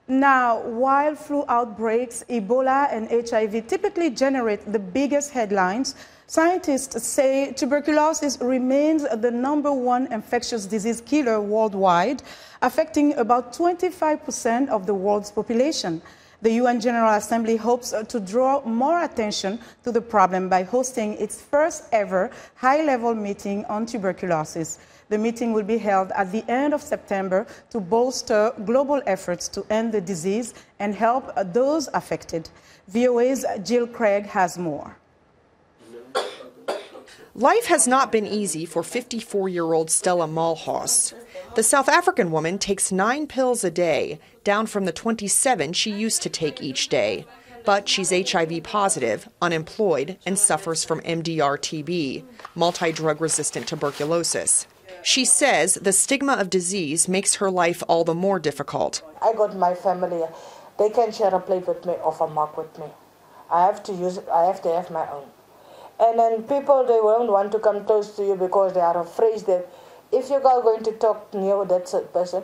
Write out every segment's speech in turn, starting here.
Now, while flu outbreaks, Ebola and HIV typically generate the biggest headlines, scientists say tuberculosis remains the #1 infectious disease killer worldwide, affecting about 25% of the world's population. The UN General Assembly hopes to draw more attention to the problem by hosting its first ever high-level meeting on tuberculosis. The meeting will be held at the end of September to bolster global efforts to end the disease and help those affected. VOA's Jill Craig has more. Life has not been easy for 54-year-old Stella Malgas. The South African woman takes 9 pills a day, down from the 27 she used to take each day. But she's HIV positive, unemployed, and suffers from MDR-TB, multi-drug-resistant tuberculosis. She says the stigma of disease makes her life all the more difficult. I got my family. They can share a plate with me or a mug with me. I have to use it. I have to have my own. And then people, they won't want to come close to you because they are afraid that if you are going to talk near that person,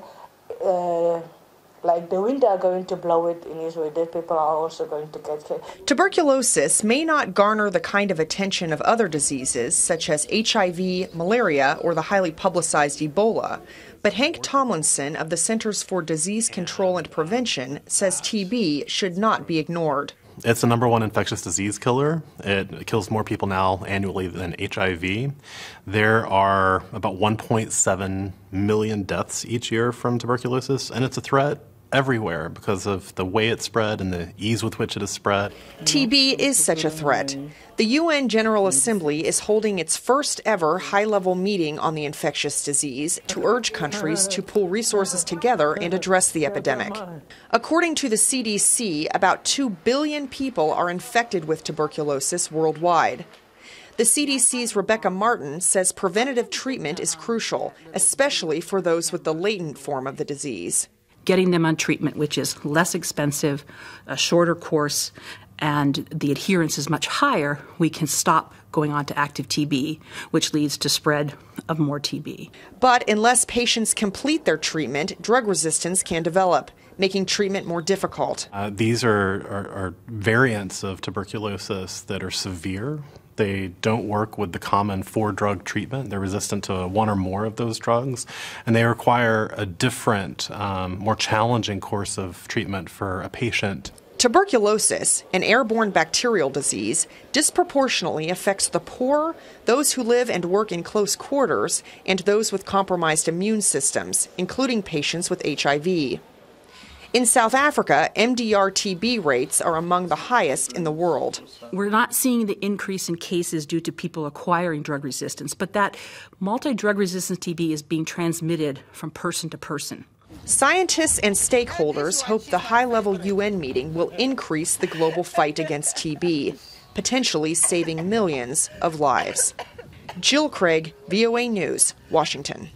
like the wind are going to blow it in his way, that people are also going to get killed. Tuberculosis may not garner the kind of attention of other diseases, such as HIV, malaria, or the highly publicized Ebola. But Hank Tomlinson of the Centers for Disease Control and Prevention says TB should not be ignored. It's the #1 infectious disease killer. It kills more people now annually than HIV. There are about 1.7 million deaths each year from tuberculosis, and it's a threat everywhere because of the way it's spread and the ease with which it is spread. TB is such a threat. The UN General Assembly is holding its first ever high-level meeting on the infectious disease to urge countries to pull resources together and address the epidemic. According to the CDC, about 2 billion people are infected with tuberculosis worldwide. The CDC's Rebecca Martin says preventative treatment is crucial, especially for those with the latent form of the disease. Getting them on treatment, which is less expensive, a shorter course, and the adherence is much higher, we can stop going on to active TB, which leads to spread of more TB. But unless patients complete their treatment, drug resistance can develop, making treatment more difficult. These are variants of tuberculosis that are severe. They don't work with the common 4-drug treatment. They're resistant to 1 or more of those drugs, and they require a different, more challenging course of treatment for a patient. Tuberculosis, an airborne bacterial disease, disproportionately affects the poor, those who live and work in close quarters, and those with compromised immune systems, including patients with HIV. In South Africa, MDR-TB rates are among the highest in the world. We're not seeing the increase in cases due to people acquiring drug resistance, but that multi-drug resistant TB is being transmitted from person to person. Scientists and stakeholders hope the high-level UN meeting will increase the global fight against TB, potentially saving millions of lives. Jill Craig, VOA News, Washington.